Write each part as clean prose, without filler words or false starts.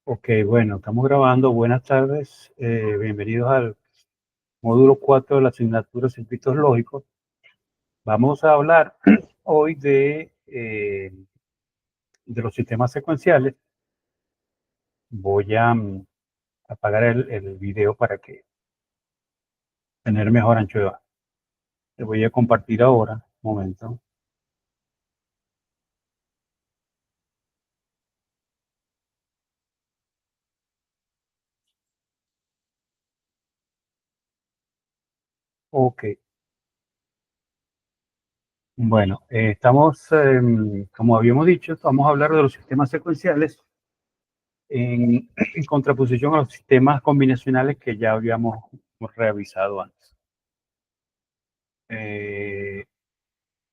Ok, bueno, estamos grabando. Buenas tardes. Bienvenidos al módulo 4 de la asignatura Circuitos Lógicos. Vamos a hablar hoy de los sistemas secuenciales. Voy a apagar el video para que tener mejor ancho de banda. Te voy a compartir ahora. Un momento. Ok. Bueno, estamos, como habíamos dicho, vamos a hablar de los sistemas secuenciales en contraposición a los sistemas combinacionales que ya habíamos revisado antes.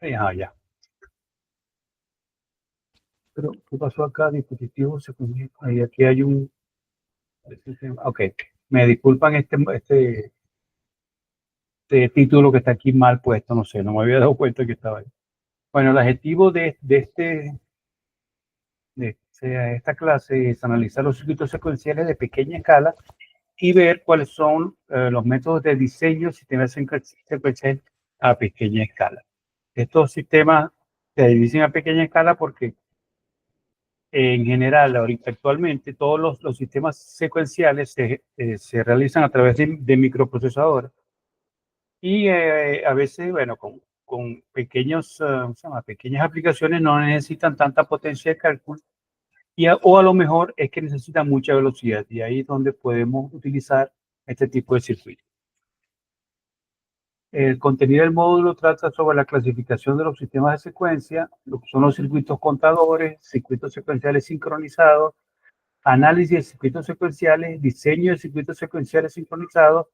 Ya. Pero, ¿qué pasó acá? Dispositivo secundario. Ahí aquí hay un. Ok. Me disculpan este título que está aquí mal puesto, no sé, no me había dado cuenta que estaba ahí. Bueno, el objetivo de esta clase es analizar los circuitos secuenciales de pequeña escala y ver cuáles son los métodos de diseño de sistemas secuenciales a pequeña escala. Estos sistemas se dividen a pequeña escala porque en general, ahorita actualmente, todos los sistemas secuenciales se realizan a través de microprocesadores y a veces, bueno, con pequeños, pequeñas aplicaciones no necesitan tanta potencia de cálculo o a lo mejor es que necesitan mucha velocidad y ahí es donde podemos utilizar este tipo de circuitos. El contenido del módulo trata sobre la clasificación de los sistemas de secuencia, lo que son los circuitos contadores, circuitos secuenciales sincronizados, análisis de circuitos secuenciales, diseño de circuitos secuenciales sincronizados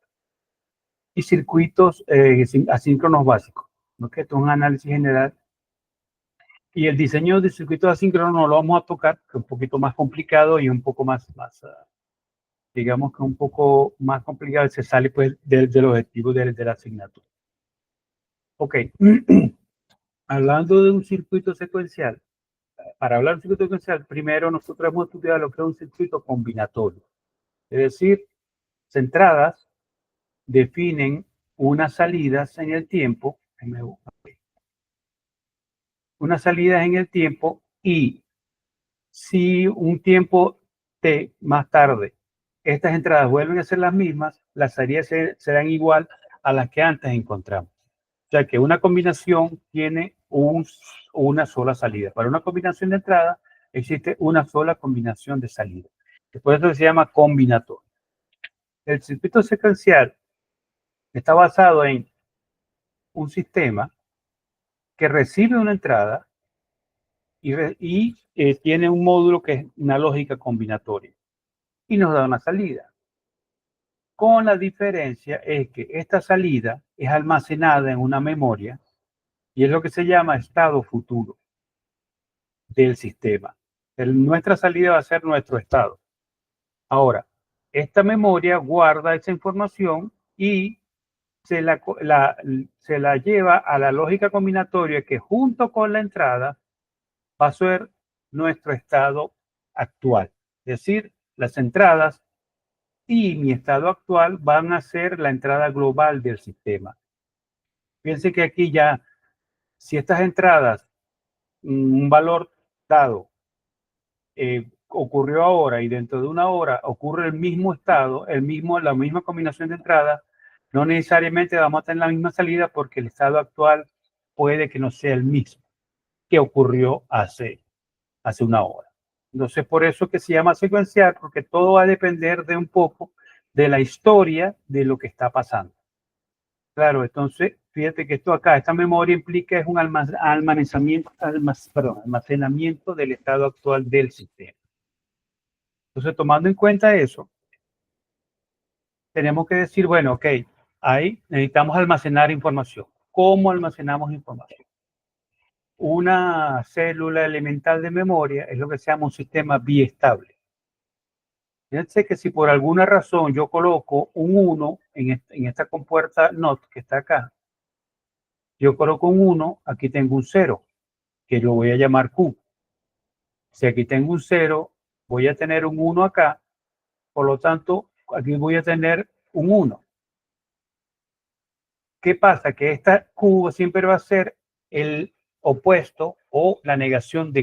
y circuitos asíncronos básicos. ¿No? Que esto es un análisis general. Y el diseño de circuitos asíncronos no lo vamos a tocar, que es un poquito más complicado y un poco digamos que un poco más complicado, se sale pues del objetivo de la asignatura. Ok, hablando de un circuito secuencial, para hablar de un circuito secuencial, primero nosotros hemos estudiado lo que es un circuito combinatorio. Es decir, centradas definen unas salidas en el tiempo, y si un tiempo t más tarde estas entradas vuelven a ser las mismas, las salidas serán igual a las que antes encontramos. O sea que una combinación tiene una sola salida. Para una combinación de entrada existe una sola combinación de salida. Por eso se llama combinatorio. El circuito secuencial está basado en un sistema que recibe una entrada y tiene un módulo que es una lógica combinatoria y nos da una salida. Con la diferencia es que esta salida es almacenada en una memoria y es lo que se llama estado futuro del sistema. Nuestra salida va a ser nuestro estado. Ahora, esta memoria guarda esa información y se la lleva a la lógica combinatoria que junto con la entrada va a ser nuestro estado actual. Es decir, las entradas y mi estado actual van a ser la entrada global del sistema. Fíjense que aquí ya, si estas entradas, un valor dado, ocurrió ahora y dentro de una hora ocurre el mismo estado, la misma combinación de entradas, no necesariamente vamos a tener la misma salida porque el estado actual puede que no sea el mismo que ocurrió hace una hora. Entonces, por eso que se llama secuencial, porque todo va a depender de un poco de la historia de lo que está pasando. Claro, entonces, fíjate que esto acá, esta memoria implica es un almacenamiento del estado actual del sistema. Entonces, tomando en cuenta eso, tenemos que decir, bueno, ok, ahí necesitamos almacenar información. ¿Cómo almacenamos información? Una célula elemental de memoria es lo que se llama un sistema biestable. Fíjense que si por alguna razón yo coloco un 1 en esta compuerta NOT que está acá, yo coloco un 1, aquí tengo un 0, que lo voy a llamar Q. Si aquí tengo un 0, voy a tener un 1 acá, por lo tanto, aquí voy a tener un 1. ¿Qué pasa? Que esta Q siempre va a ser el opuesto o la negación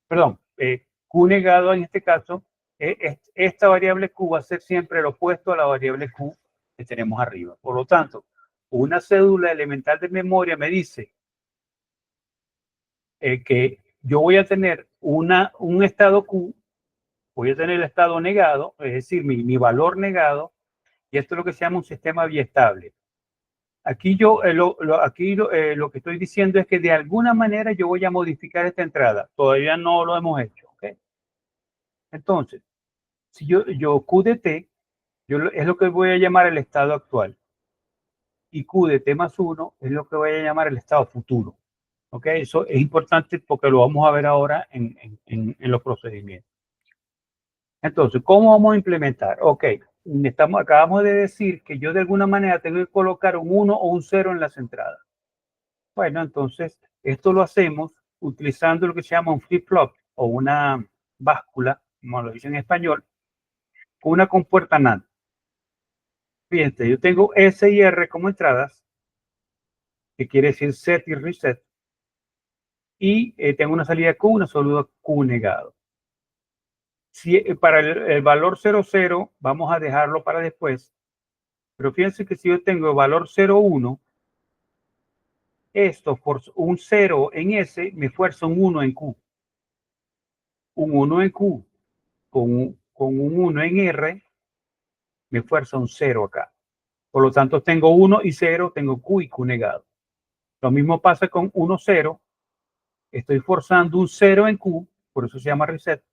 perdón, Q negado en este caso, esta variable Q va a ser siempre el opuesto a la variable Q que tenemos arriba. Por lo tanto, una cédula elemental de memoria me dice que yo voy a tener un estado Q, voy a tener el estado negado, es decir, mi valor negado, y esto es lo que se llama un sistema biestable. Aquí lo que estoy diciendo es que de alguna manera yo voy a modificar esta entrada. Todavía no lo hemos hecho. ¿Okay? Entonces, si yo Q de T, es lo que voy a llamar el estado actual. Y Q de T más 1 es lo que voy a llamar el estado futuro. ¿Ok? Eso es importante porque lo vamos a ver ahora en los procedimientos. Entonces, ¿cómo vamos a implementar? Ok, acabamos de decir que yo de alguna manera tengo que colocar un 1 o un 0 en las entradas. Bueno, entonces, esto lo hacemos utilizando lo que se llama un flip-flop o una báscula, como lo dice en español, con una compuerta NAND. Fíjense, yo tengo S y R como entradas, que quiere decir set y reset, y tengo una salida Q, una salida Q negado. Si, para el valor 00, vamos a dejarlo para después, pero fíjense que si yo tengo el valor 01, esto por un 0 en S me fuerza un 1 en Q. Un 1 en Q con un 1 en R me fuerza un 0 acá. Por lo tanto, tengo 1 y 0, tengo Q y Q negado. Lo mismo pasa con 1, 0. Estoy forzando un 0 en Q, por eso se llama reset.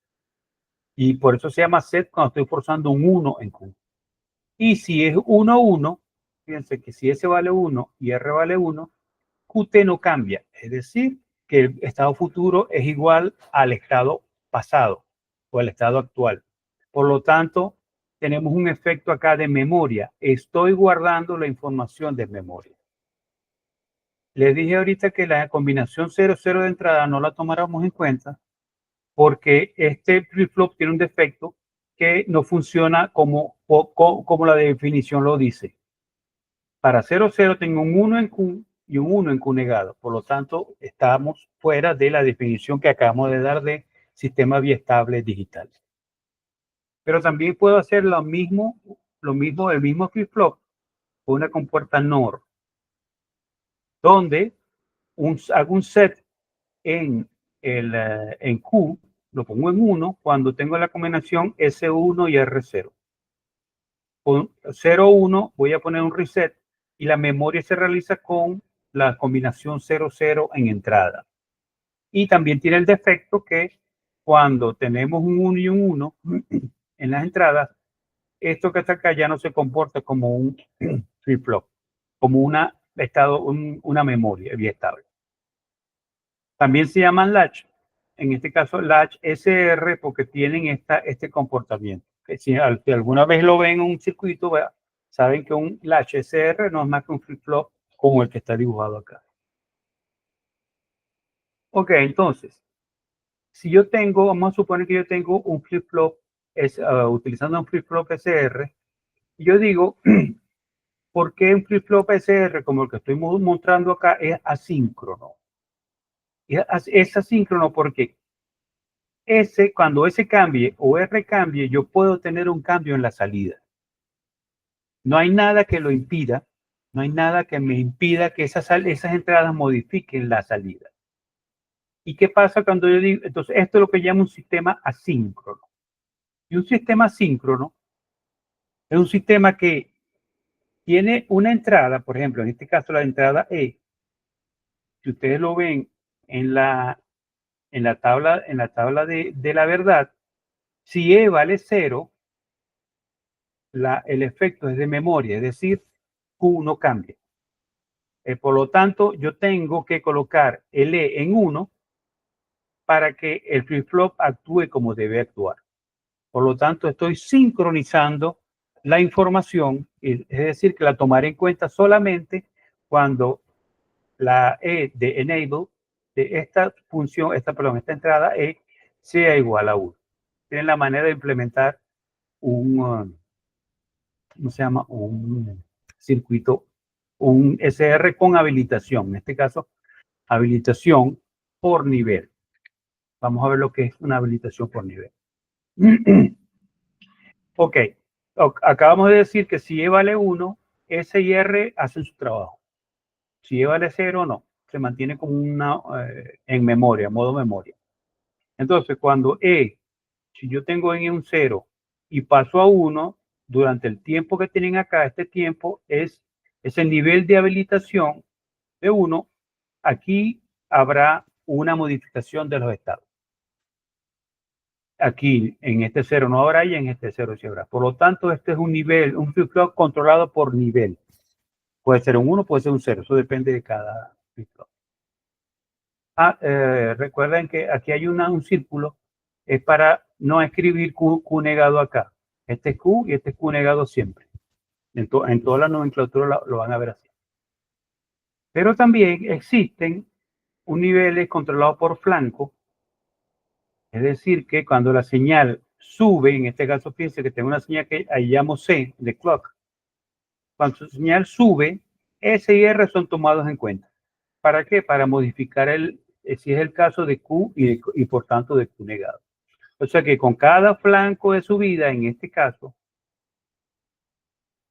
Y por eso se llama set cuando estoy forzando un 1 en Q. Y si es 1, 1, fíjense que si S vale 1 y R vale 1, QT no cambia. Es decir, que el estado futuro es igual al estado pasado o al estado actual. Por lo tanto, tenemos un efecto acá de memoria. Estoy guardando la información de memoria. Les dije ahorita que la combinación 00 de entrada no la tomáramos en cuenta porque este flip-flop tiene un defecto que no funciona como la definición lo dice. Para 00 tengo un 1 en Q y un 1 en Q negado. Por lo tanto, estamos fuera de la definición que acabamos de dar de sistema biestable digital. Pero también puedo hacer el mismo flip-flop con una compuerta NOR, donde hago un set en Q, lo pongo en 1 cuando tengo la combinación S1 y R0. Con 0, 1 voy a poner un reset y la memoria se realiza con la combinación 0, 0 en entrada. Y también tiene el defecto que cuando tenemos un 1 y un 1 en las entradas, esto que está acá ya no se comporta como un flip-flop, como una memoria biestable. También se llaman latch, en este caso latch SR, porque tienen este comportamiento. Si alguna vez lo ven en un circuito, saben que un latch SR no es más que un flip-flop como el que está dibujado acá. Ok, entonces, si yo tengo, vamos a suponer que yo tengo un flip-flop, utilizando un flip-flop SR, yo digo, ¿por qué un flip-flop SR como el que estoy mostrando acá es asíncrono? Es asíncrono porque cuando S cambie o R cambie, yo puedo tener un cambio en la salida. No hay nada que lo impida, no hay nada que me impida que esas entradas modifiquen la salida. ¿Y qué pasa cuando yo digo? Entonces, esto es lo que llamo un sistema asíncrono. Y un sistema asíncrono es un sistema que tiene una entrada, por ejemplo, en este caso la entrada E. Si ustedes lo ven en la tabla de la verdad, si E vale 0, el efecto es de memoria, es decir, Q no cambia. Por lo tanto, yo tengo que colocar el E en 1 para que el flip-flop actúe como debe actuar. Por lo tanto, estoy sincronizando la información, es decir, que la tomaré en cuenta solamente cuando la E de enable de esta función, esta entrada E sea igual a 1. tienen la manera de implementar un, ¿cómo se llama? Un circuito, un SR con habilitación. En este caso, habilitación por nivel. Vamos a ver lo que es una habilitación por nivel. Ok, acabamos de decir que si E vale 1, S y R hacen su trabajo. Si E vale 0, no. Se mantiene como una en memoria, modo memoria. Entonces, cuando si yo tengo en un 0 y paso a 1, durante el tiempo que tienen acá, este tiempo es el nivel de habilitación de 1. Aquí habrá una modificación de los estados. Aquí en este 0 no habrá y en este 0 sí habrá. Por lo tanto, este es un nivel, un flip-flop controlado por nivel. Puede ser un 1, puede ser un 0. Eso depende de cada flip-flop. Recuerden que aquí hay un círculo. Es para no escribir Q negado acá. Este es Q y este es Q negado siempre. En toda la nomenclatura lo van a ver así. Pero también existen un nivel controlado por flanco. Es decir, que cuando la señal sube, en este caso fíjense que tengo una señal que ahí llamo C de clock. Cuando su señal sube, S y R son tomados en cuenta. ¿Para qué? Para modificar si es el caso de Q y por tanto de Q negado. O sea que con cada flanco de subida, en este caso,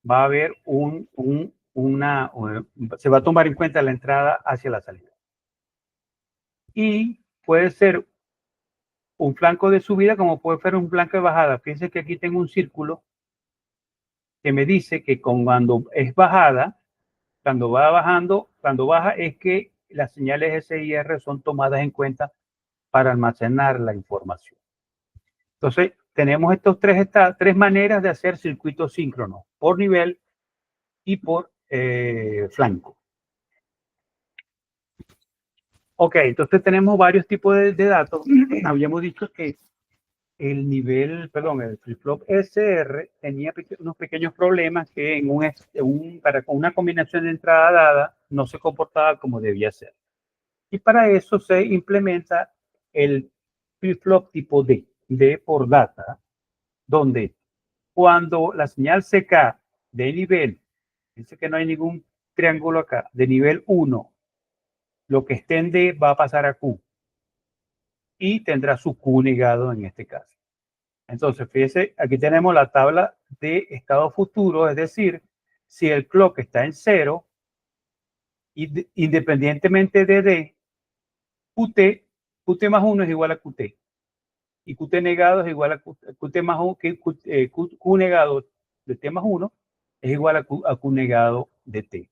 va a haber se va a tomar en cuenta la entrada hacia la salida. Y puede ser un flanco de subida como puede ser un flanco de bajada. Fíjense que aquí tengo un círculo que me dice que cuando es bajada, cuando va bajando, cuando baja es que las señales S y R son tomadas en cuenta para almacenar la información. Entonces, tenemos estos tres maneras de hacer circuitos síncronos, por nivel y por flanco. Ok, entonces tenemos varios tipos de datos. Habíamos dicho que el flip-flop SR tenía unos pequeños problemas que con una combinación de entrada dada no se comportaba como debía ser. Y para eso se implementa el flip-flop tipo D por data, donde cuando la señal CK de nivel, dice que no hay ningún triángulo acá, de nivel 1, lo que esté en D va a pasar a Q y tendrá su Q negado en este caso. Entonces, fíjese, aquí tenemos la tabla de estado futuro, es decir, si el clock está en 0, independientemente de D, QT más 1 es igual a QT. Y QT negado es igual a QT más 1, Q negado de T más 1 es igual a Q negado de T.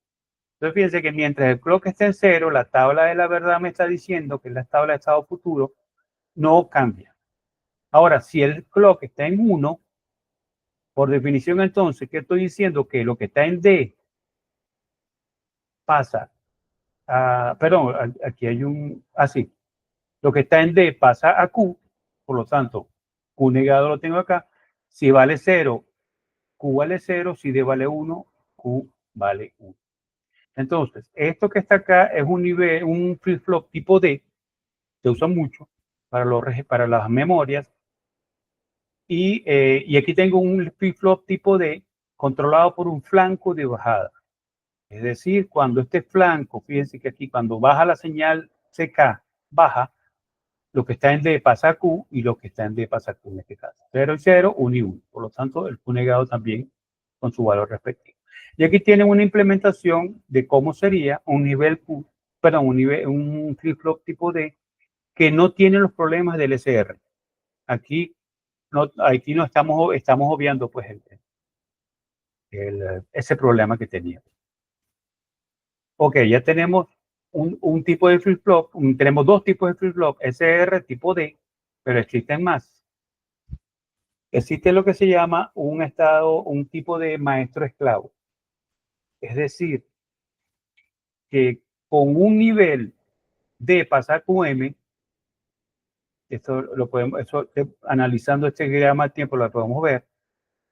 Entonces, fíjense que mientras el clock esté en 0, la tabla de la verdad me está diciendo que es la tabla de estado futuro, no cambia. Ahora, si el clock está en 1, por definición entonces, ¿qué estoy diciendo? Que lo que está en D pasa a, perdón, aquí hay así, lo que está en D pasa a Q, por lo tanto, Q negado lo tengo acá. Si vale 0, Q vale 0, si D vale 1, Q vale 1. Entonces, esto que está acá es un flip-flop tipo D, se usa mucho para las memorias. Y aquí tengo un flip-flop tipo D controlado por un flanco de bajada. Es decir, cuando este flanco, fíjense que aquí cuando baja la señal CK, baja, lo que está en D pasa a Q y lo que está en D pasa a Q en este caso. 0 y 0, 1 y 1. Por lo tanto, el Q negado también con su valor respectivo. Y aquí tienen una implementación de cómo sería un nivel Q, perdón, un flip-flop tipo D que no tiene los problemas del SR. Aquí no estamos obviando pues ese problema que tenía. Ok, ya tenemos un tipo de flip-flop, tenemos dos tipos de flip-flop, SR tipo D, pero existen más. Existe lo que se llama un tipo de maestro esclavo. Es decir, que con un nivel D pasa a QM, analizando este diagrama de tiempo lo podemos ver,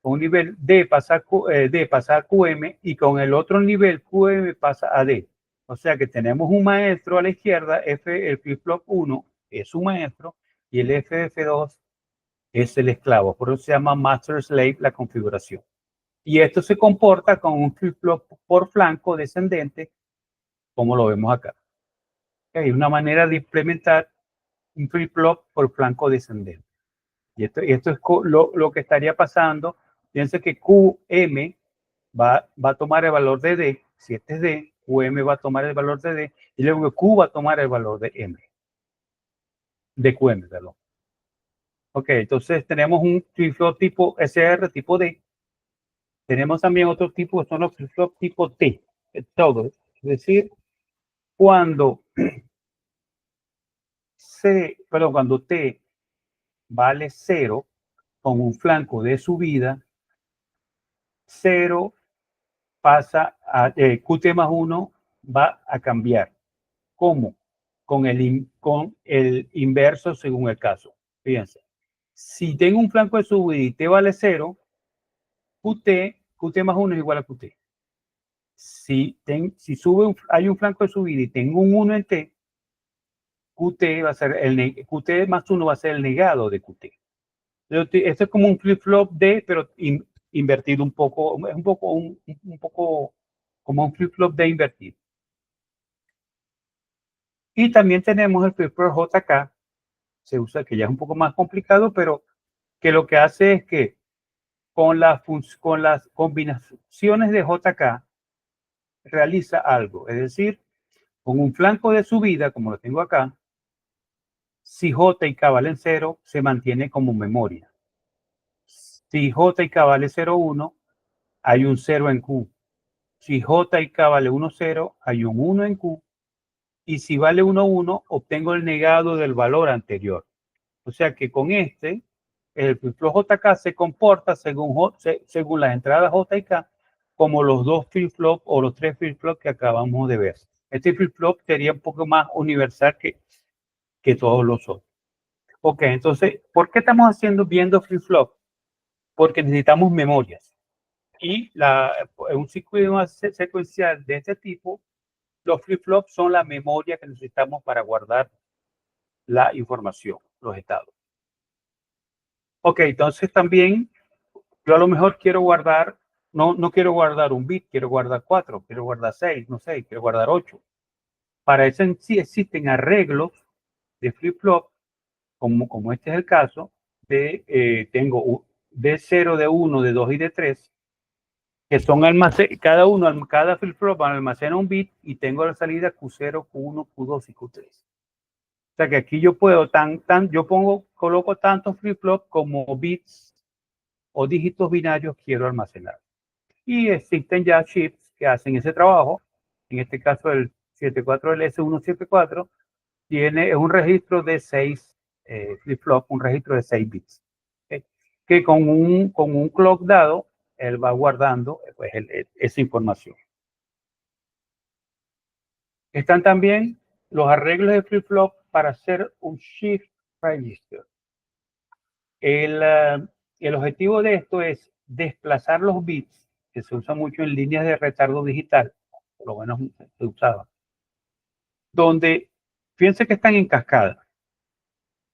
con un nivel D pasa a QM y con el otro nivel QM pasa a D. O sea que tenemos un maestro a la izquierda, el flip-flop 1 es su maestro y el FF2 es el esclavo. Por eso se llama master slave la configuración. Y esto se comporta con un flip-flop por flanco descendente, como lo vemos acá. Hay una manera de implementar un flip-flop por flanco descendente. Y esto es lo que estaría pasando. Fíjense que QM va a tomar el valor de D. Si este es D, QM va a tomar el valor de D. Y luego Q va a tomar el valor de M. De QM, perdón. Ok, entonces tenemos un flip-flop tipo SR tipo D. Tenemos también otro tipo que son los flip-flop tipo T. Todo. Es decir, cuando cuando T vale 0 con un flanco de subida, 0 pasa a QT más 1 va a cambiar. ¿Cómo? Con el inverso según el caso. Fíjense. Si tengo un flanco de subida y T vale 0, QT más 1 es igual a QT. Si hay un flanco de subida y tengo un 1 en T, QT va a ser QT más 1 va a ser el negado de QT. Esto es como un flip-flop D, pero invertido un poco, es un poco como un flip-flop D invertido. Y también tenemos el flip-flop JK, se usa, que ya es un poco más complicado, pero que lo que hace es que con las combinaciones de JK realiza algo, es decir, con un flanco de subida, como lo tengo acá, si J y K valen 0, se mantiene como memoria. Si J y K vale 0,1, hay un 0 en Q. Si J y K vale 1,0, hay un 1 en Q. Y si vale 1,1, obtengo el negado del valor anterior. O sea que con el flip-flop JK se comporta según las entradas J y K como los dos flip-flop o los tres flip-flop que acabamos de ver. Este flip-flop sería un poco más universal que todos los otros. Ok, entonces, ¿por qué estamos viendo flip-flop? Porque necesitamos memorias. Y un circuito secuencial de este tipo, los flip-flops son la memoria que necesitamos para guardar la información, los estados. Ok, entonces también yo a lo mejor quiero guardar, no quiero guardar un bit, quiero guardar 4, quiero guardar 6, no sé, quiero guardar 8. Para eso en sí existen arreglos de flip-flop, como este es el caso, tengo de 0, de 1, de 2 y de 3, que son cada flip-flop almacena un bit y tengo la salida Q0, Q1, Q2 y Q3. O sea que aquí yo puedo, coloco tantos flip-flop como bits o dígitos binarios quiero almacenar. Y existen ya chips que hacen ese trabajo. En este caso el 74LS174 tiene un registro de 6 flip-flop, un registro de 6 bits. ¿Okay? Que con un clock dado, él va guardando pues, esa información. Están también los arreglos de flip-flop para hacer un shift register. El objetivo de esto es desplazar los bits, que se usa mucho en líneas de retardo digital, por lo menos se usaba, donde fíjense que están en cascada.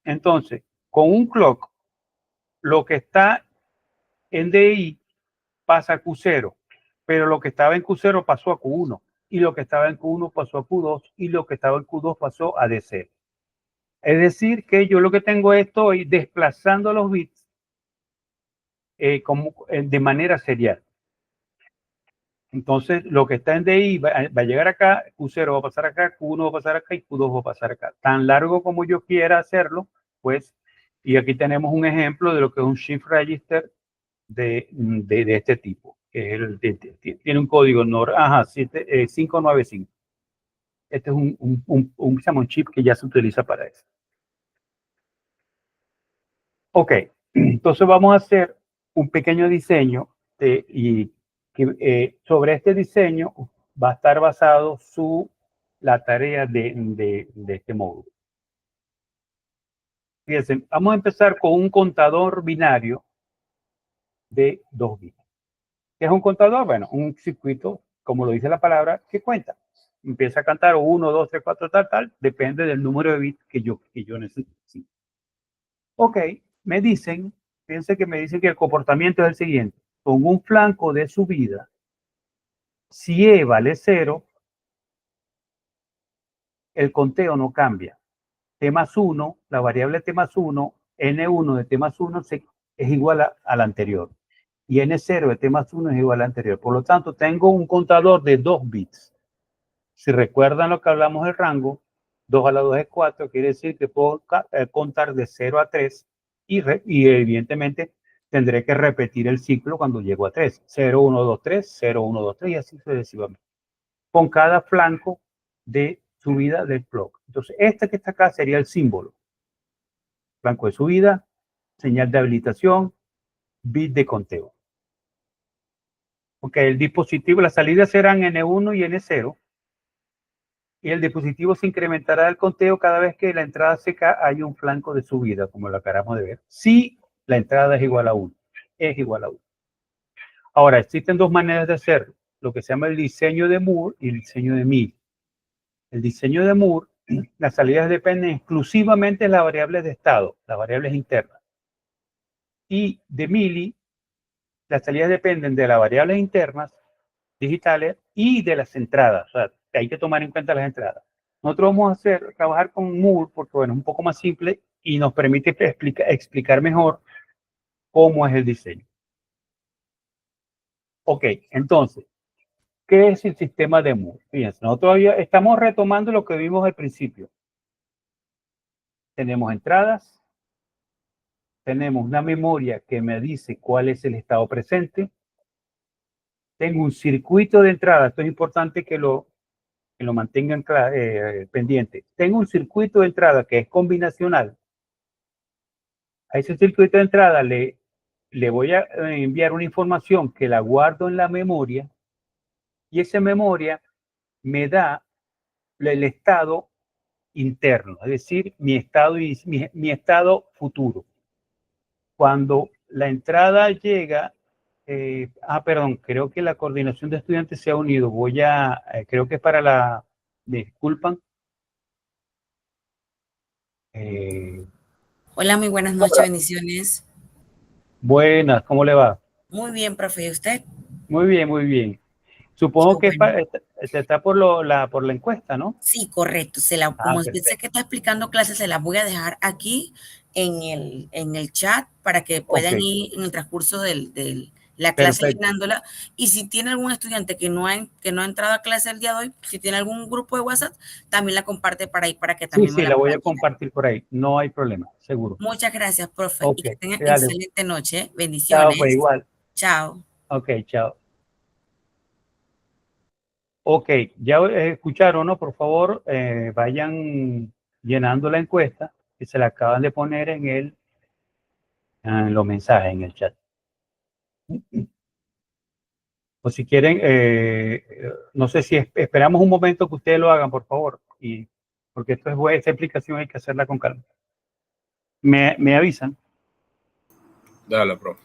Entonces, con un clock, lo que está en DI pasa a Q0, pero lo que estaba en Q0 pasó a Q1, y lo que estaba en Q1 pasó a Q2, y lo que estaba en Q2 pasó a DC. Es decir, que yo lo que tengo es estoy desplazando los bits de manera serial. Entonces, lo que está en DI va a llegar acá, Q0 va a pasar acá, Q1 va a pasar acá y Q2 va a pasar acá. Tan largo como yo quiera hacerlo, pues, y aquí tenemos un ejemplo de lo que es un shift register de este tipo. Tiene un código 595. Este es un chip que ya se utiliza para eso. Ok, entonces vamos a hacer un pequeño diseño sobre este diseño va a estar basado la tarea de este módulo. Fíjense, vamos a empezar con un contador binario de 2 bits. ¿Qué es un contador? Bueno, un circuito, como lo dice la palabra, que cuenta. Empieza a cantar 1, 2, 3, 4, tal, depende del número de bits que yo necesito. Ok, me dicen, fíjense que me dicen que el comportamiento es el siguiente. Con un flanco de subida, si E vale 0, el conteo no cambia. T más 1, la variable T más 1, N1 de T más 1 es igual a la anterior. Y N0 de T más 1 es igual al anterior. Por lo tanto, tengo un contador de 2 bits. Si recuerdan lo que hablamos del rango, 2 a la 2 es 4, quiere decir que puedo contar de 0 a 3 y evidentemente tendré que repetir el ciclo cuando llego a 3. 0, 1, 2, 3, 0, 1, 2, 3 y así sucesivamente. Con cada flanco de subida del clock. Entonces, este que está acá sería el símbolo. Flanco de subida, señal de habilitación, bit de conteo. Ok, el dispositivo, las salidas serán N1 y N0. Y el dispositivo se incrementará el conteo cada vez que la entrada seca hay un flanco de subida, como lo acabamos de ver. Si la entrada es igual a 1. Es igual a 1. Ahora, existen dos maneras de hacerlo. Lo que se llama el diseño de Moore y el diseño de Mealy. El diseño de Moore, las salidas dependen exclusivamente de las variables de estado, las variables internas. Y de Mealy, las salidas dependen de las variables internas digitales y de las entradas. O sea, hay que tomar en cuenta las entradas. Nosotros vamos a trabajar con Moore porque, bueno, es un poco más simple y nos permite explicar mejor cómo es el diseño. Ok, entonces, ¿qué es el sistema de Moore? Fíjense, nosotros todavía estamos retomando lo que vimos al principio. Tenemos entradas, tenemos una memoria que me dice cuál es el estado presente, tengo un circuito de entrada, esto es importante que lo mantengan pendiente. Tengo un circuito de entrada que es combinacional. A ese circuito de entrada le voy a enviar una información que la guardo en la memoria y esa memoria me da el estado interno, es decir, mi estado futuro. Cuando la entrada llega, perdón, creo que la coordinación de estudiantes se ha unido. Creo que es para me disculpan. Eh, Hola, muy buenas noches, bendiciones. Buenas, ¿cómo le va? Muy bien, profe, ¿y usted? Muy bien, muy bien. Qué Supongo que bueno. está por la encuesta, ¿no? Sí, correcto. Ah, Como dice que perfecto. está explicando clases, se las voy a dejar aquí en el chat para que Ok, puedan ir en el transcurso la clase perfecto. llenándola. Y si tiene algún estudiante que no ha entrado a clase el día de hoy, si tiene algún grupo de WhatsApp, también la comparte para ahí para que Sí, también me sí, la la voy puedan a llenar. compartir por ahí. No hay problema, seguro. Muchas gracias, profe, y Ok, que tengan dale. excelente noche. Chao, pues Bendiciones. igual. Chao. Ok, chao. Ok, ya escucharon, ¿no? Por favor, vayan llenando la encuesta que se la acaban de poner en los mensajes en el chat. O si quieren, no sé si esperamos un momento que ustedes lo hagan, por favor, porque esta explicación hay que hacerla con calma. Me avisan. Dale, profe.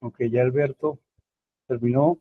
Ok, ya Alberto terminó.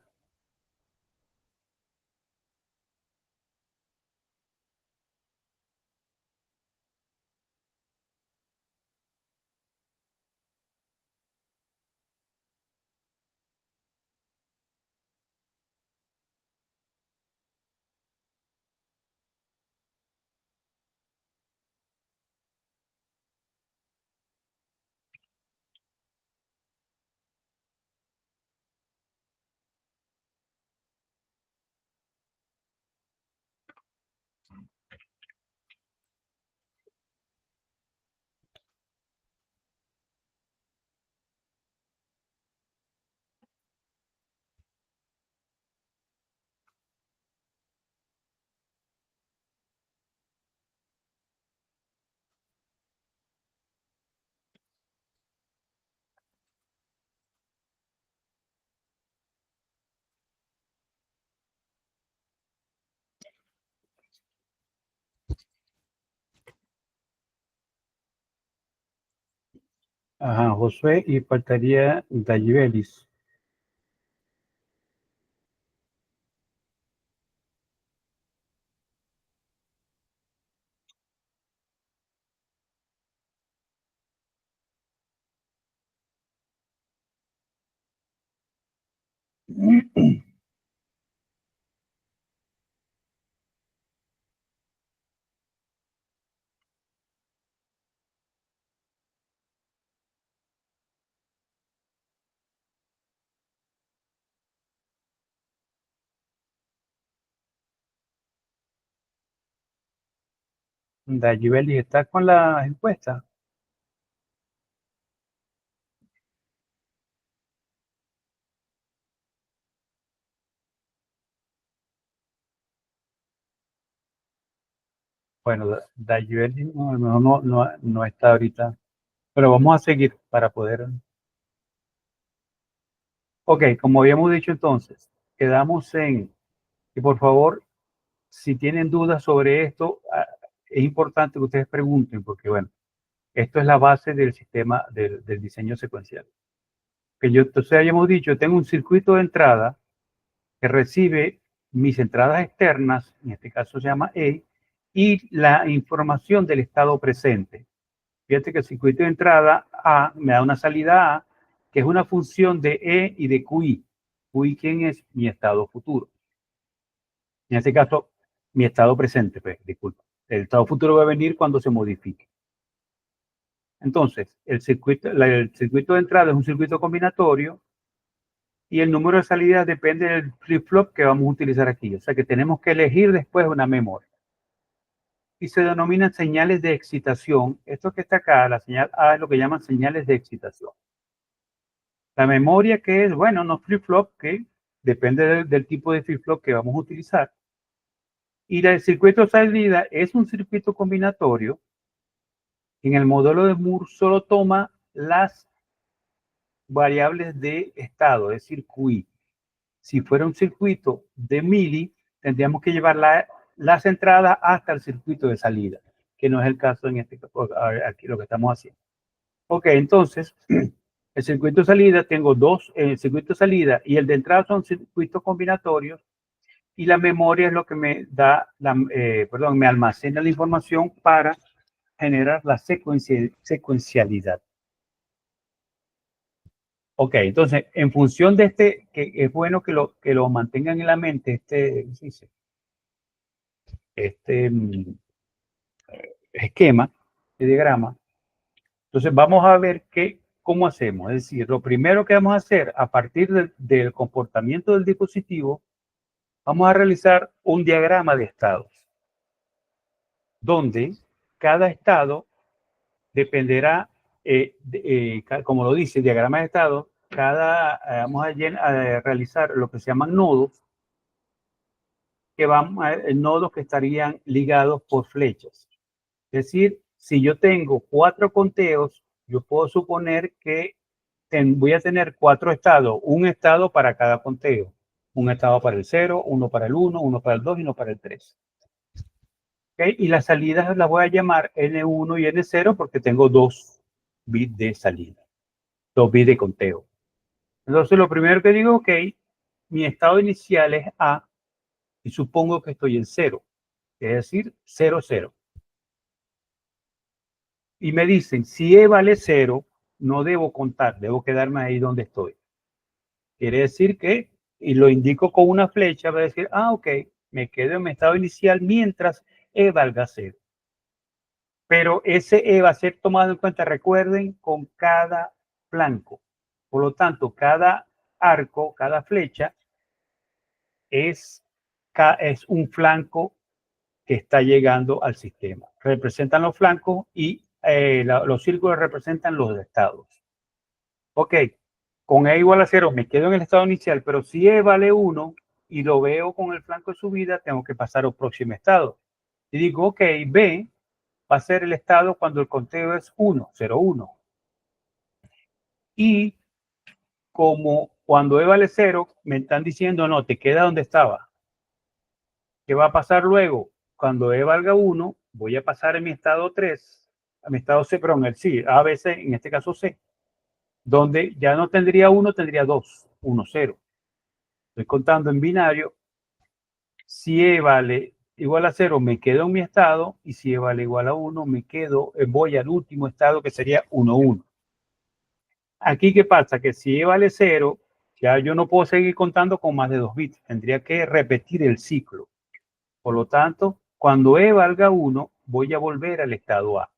Ajá, Josué, y faltaría Dayibelis. Dayibelis está con la encuesta. Bueno, Dayibelis no, no está ahorita, pero vamos a seguir para poder. Ok, como habíamos dicho entonces, quedamos en que por favor, si tienen dudas sobre esto, es importante que ustedes pregunten, porque bueno, esto es la base del sistema del diseño secuencial. Que yo, entonces habíamos dicho, tengo un circuito de entrada que recibe mis entradas externas, en este caso se llama E, y la información del estado presente. Fíjate que el circuito de entrada A me da una salida A, que es una función de E y de QI. QI, ¿quién es? Mi estado futuro. En este caso, mi estado presente, pues, disculpa. El estado futuro va a venir cuando se modifique. Entonces, el circuito de entrada es un circuito combinatorio y el número de salidas depende del flip-flop que vamos a utilizar aquí. O sea que tenemos que elegir después una memoria. Y se denominan señales de excitación. Esto que está acá, la señal A, es lo que llaman señales de excitación. La memoria que es, bueno, no flip-flop, que depende del tipo de flip-flop que vamos a utilizar. Y el circuito de salida es un circuito combinatorio. En el modelo de Moore solo toma las variables de estado, es decir, QI. Si fuera un circuito de mili, tendríamos que llevar las entradas hasta el circuito de salida, que no es el caso en este caso, aquí lo que estamos haciendo. Ok, entonces, el circuito de salida, tengo dos, el circuito de salida y el de entrada son circuitos combinatorios, y la memoria es lo que me da, me almacena la información para generar la secuencialidad. Ok, entonces, en función de este, que es bueno que lo mantengan en la mente, este esquema, este diagrama. Entonces, vamos a ver cómo hacemos. Es decir, lo primero que vamos a hacer a partir del comportamiento del dispositivo, vamos a realizar un diagrama de estados, donde cada estado dependerá como lo dice, diagrama de estado, vamos a realizar lo que se llaman nodos, que nodos que estarían ligados por flechas. Es decir, si yo tengo 4 conteos, yo puedo suponer que voy a tener 4 estados, un estado para cada conteo. Un estado para el 0, uno para el 1, uno para el 2 y uno para el 3. ¿Okay? Y las salidas las voy a llamar N1 y N0 porque tengo 2 bits de salida, 2 bits de conteo. Entonces, lo primero que digo, ok, mi estado inicial es A y supongo que estoy en 0, es decir, 0, 0. Y me dicen, si E vale 0, no debo contar, debo quedarme ahí donde estoy. Quiere decir que, y lo indico con una flecha, va a decir, ok, me quedo en mi estado inicial mientras E valga 0. Pero ese E va a ser tomado en cuenta, recuerden, con cada flanco. Por lo tanto, cada arco, cada flecha es un flanco que está llegando al sistema. Representan los flancos y los círculos representan los estados. Ok, con E igual a 0 me quedo en el estado inicial, pero si E vale 1 y lo veo con el flanco de subida, tengo que pasar al próximo estado. Y digo, ok, B va a ser el estado cuando el conteo es 1, 0, 1. Y como cuando E vale 0, me están diciendo, no, te queda donde estaba. ¿Qué va a pasar luego? Cuando E valga 1, voy a pasar en mi estado 3, a mi estado C, perdón, el C, A, B, C, en este caso C, donde ya no tendría 1, tendría 2, 1, 0. Estoy contando en binario. Si E vale igual a 0, me quedo en mi estado, y si E vale igual a 1, voy al último estado, que sería 1, 1. Aquí, ¿qué pasa? Que si E vale 0, ya yo no puedo seguir contando con más de 2 bits. Tendría que repetir el ciclo. Por lo tanto, cuando E valga 1, voy a volver al estado A.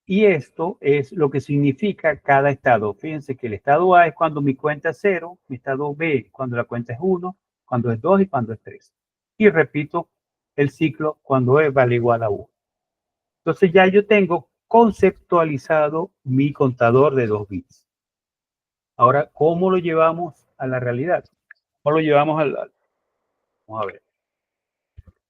Y esto es lo que significa cada estado. Fíjense que el estado A es cuando mi cuenta es 0, mi estado B cuando la cuenta es 1, cuando es 2 y cuando es 3. Y repito el ciclo cuando E vale igual a 1. Entonces ya yo tengo conceptualizado mi contador de 2 bits. Ahora, ¿cómo lo llevamos a la realidad? ¿Cómo lo llevamos vamos a ver.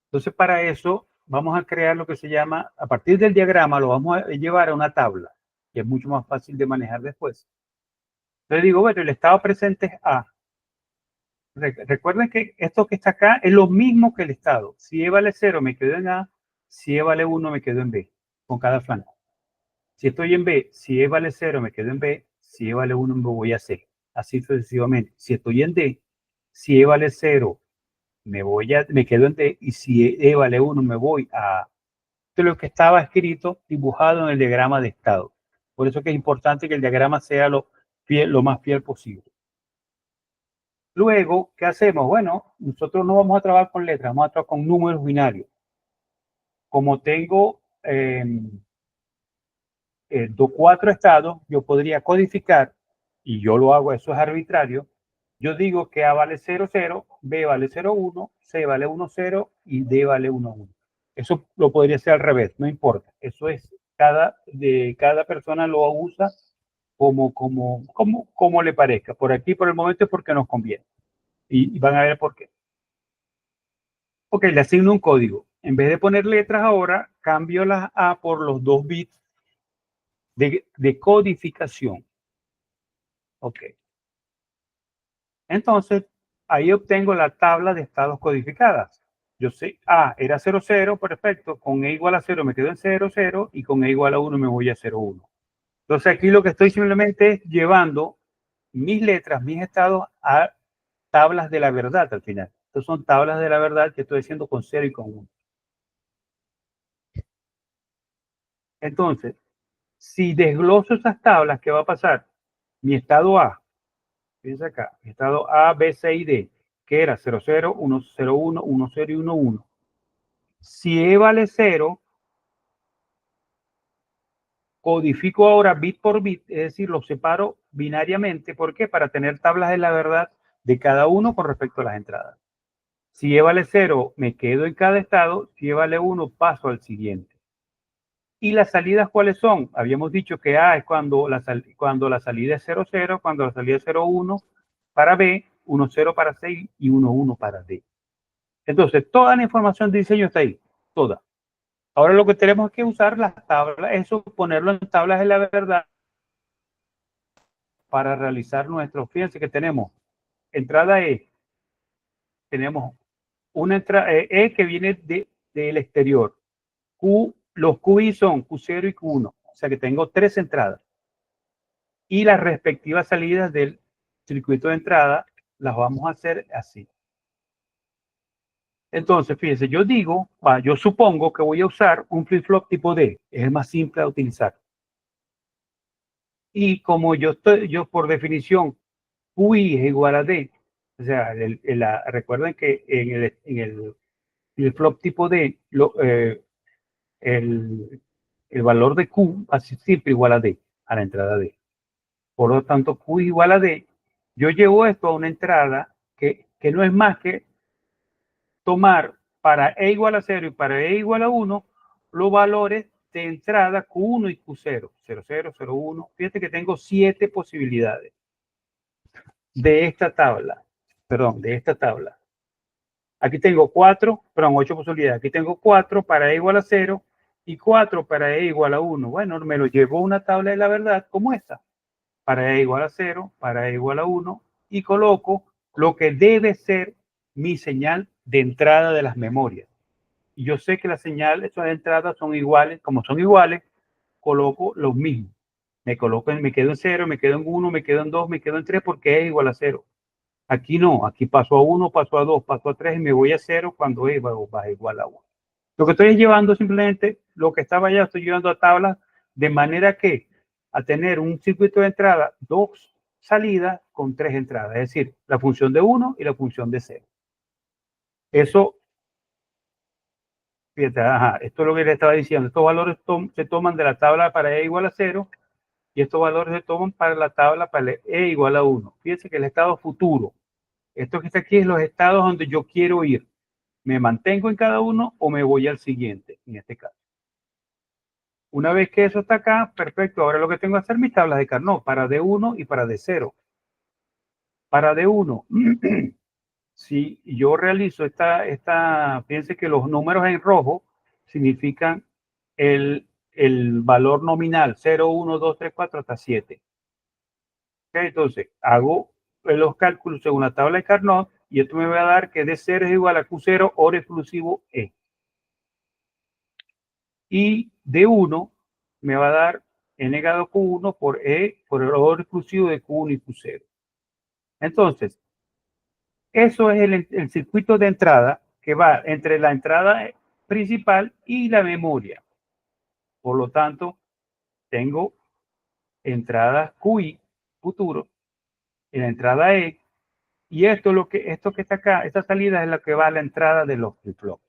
Entonces, para eso vamos a crear lo que se llama, a partir del diagrama, lo vamos a llevar a una tabla, que es mucho más fácil de manejar después. Entonces digo, bueno, el estado presente es A. Recuerden que esto que está acá es lo mismo que el estado. Si E vale 0, me quedo en A. Si E vale 1, me quedo en B, con cada flanco. Si estoy en B, si E vale 0, me quedo en B. Si E vale 1, me voy a C. Así sucesivamente. Si estoy en D, si E vale 0, me quedo en D. Y si E vale 1, me voy a de lo que estaba escrito, dibujado en el diagrama de estado. Por eso que es importante que el diagrama sea lo más fiel posible. Luego, ¿qué hacemos? Bueno, nosotros no vamos a trabajar con letras, vamos a trabajar con números binarios. Como tengo 4 estados, yo podría codificar, y yo lo hago, eso es arbitrario. Yo digo que A vale 0, 0, B vale 0, 1, C vale 1, 0 y D vale 1, 1. Eso lo podría ser al revés, no importa. Eso es, cada persona lo usa como le parezca. Por aquí, por el momento, es porque nos conviene. Y van a ver por qué. Ok, le asigno un código. En vez de poner letras ahora, cambio las A por los 2 bits de codificación. Ok. Entonces, ahí obtengo la tabla de estados codificadas. Yo sé, era 0, 0, perfecto. Con E igual a 0 me quedo en 0, 0 y con E igual a 1 me voy a 0, 1. Entonces, aquí lo que estoy simplemente es llevando mis letras, mis estados a tablas de la verdad al final. Estas son tablas de la verdad que estoy haciendo con 0 y con 1. Entonces, si desgloso esas tablas, ¿qué va a pasar? Mi estado A, fíjense acá, mi estado A, B, C y D, que era 0, 0, 1, 0, 1, 1, 0 y 1, 1. Si E vale 0, codifico ahora bit por bit, es decir, los separo binariamente. ¿Por qué? Para tener tablas de la verdad de cada uno con respecto a las entradas. Si E vale 0, me quedo en cada estado. Si E vale 1, paso al siguiente. ¿Y las salidas cuáles son? Habíamos dicho que A es cuando la salida es 0, 0, cuando la salida es 0, 1 para B, 1, 0 para C y 1, 1 para D. Entonces, toda la información de diseño está ahí, toda. Ahora lo que tenemos que usar las tablas, eso, ponerlo en tablas de la verdad para realizar nuestro. Fíjense que tenemos entrada E, tenemos una entrada E que viene del exterior. Los QI son Q0 y Q1, o sea que tengo 3 entradas. Y las respectivas salidas del circuito de entrada las vamos a hacer así. Entonces, fíjense, yo supongo que voy a usar un flip-flop tipo D, es el más simple de utilizar. Y como yo por definición, QI es igual a D, o sea, recuerden que en el flip-flop tipo D, el valor de Q va a ser siempre igual a D, a la entrada D. Por lo tanto, Q igual a D, yo llevo esto a una entrada que no es más que tomar para E igual a 0 y para E igual a 1 los valores de entrada Q1 y Q0, 0, 0, 0, 1. Fíjate que tengo 7 posibilidades de esta tabla. Aquí tengo 8 posibilidades. Aquí tengo 4 para E igual a 0 y 4 para E igual a 1. Bueno, me lo llevo a una tabla de la verdad como esta. Para E igual a 0, para E igual a 1 y coloco lo que debe ser mi señal de entrada de las memorias. Y yo sé que las señales de entrada son iguales, como son iguales, coloco los mismos. Me quedo en 0, me quedo en 1, me quedo en 2, me quedo en 3 porque es igual a 0. Aquí no, aquí paso a 1, paso a 2, paso a 3 y me voy a 0 cuando es igual a 1. Lo que estoy llevando simplemente, lo que estaba allá, estoy llevando a tablas de manera que a tener un circuito de entrada, 2 salidas con 3 entradas, es decir, la función de 1 y la función de 0. Eso, fíjate, esto es lo que le estaba diciendo. Estos valores se toman de la tabla para E igual a 0 y estos valores se toman para la tabla para E igual a 1. Fíjense que el estado futuro, esto que está aquí es los estados donde yo quiero ir. ¿Me mantengo en cada uno o me voy al siguiente, en este caso? Una vez que eso está acá, perfecto. Ahora lo que tengo que hacer mis tablas de Carnot para D1 y para D0. Para D1, si yo realizo fíjense que los números en rojo significan el valor nominal 0, 1, 2, 3, 4 hasta 7. Okay, entonces hago los cálculos según la tabla de Carnot y esto me va a dar que D0 es igual a Q0 oro exclusivo E. Y D1 me va a dar E negado Q1 por E por el oro exclusivo de Q1 y Q0. Entonces, eso es el circuito de entrada que va entre la entrada principal y la memoria. Por lo tanto, tengo entrada QI, futuro, y la entrada E, y esto que está acá, esta salida es la que va a la entrada de los flip-flops.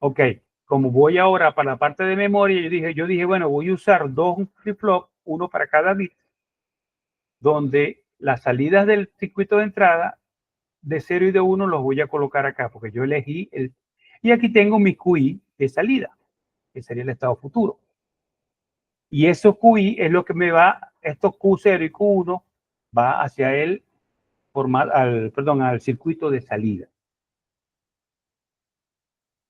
Ok, como voy ahora para la parte de memoria, yo dije, bueno, voy a usar 2 flip-flops, uno para cada bit, donde las salidas del circuito de entrada de 0 y de 1 los voy a colocar acá, porque yo elegí y aquí tengo mi QI de salida, que sería el estado futuro. Y eso QI es lo que me va, estos Q0 y Q1 va hacia al circuito de salida.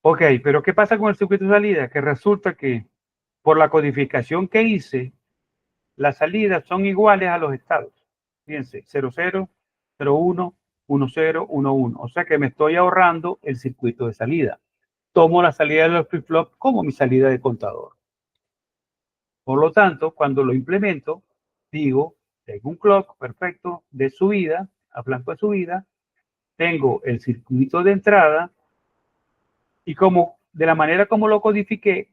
Ok, pero ¿qué pasa con el circuito de salida? Que resulta que por la codificación que hice, las salidas son iguales a los estados. Fíjense, 0, 0, 0, 1, 1, 0, 1, 1. O sea que me estoy ahorrando el circuito de salida. Tomo la salida de los flip-flops como mi salida de contador. Por lo tanto, cuando lo implemento, digo, tengo un clock perfecto de subida, a blanco de subida, tengo el circuito de entrada y como de la manera como lo codifiqué,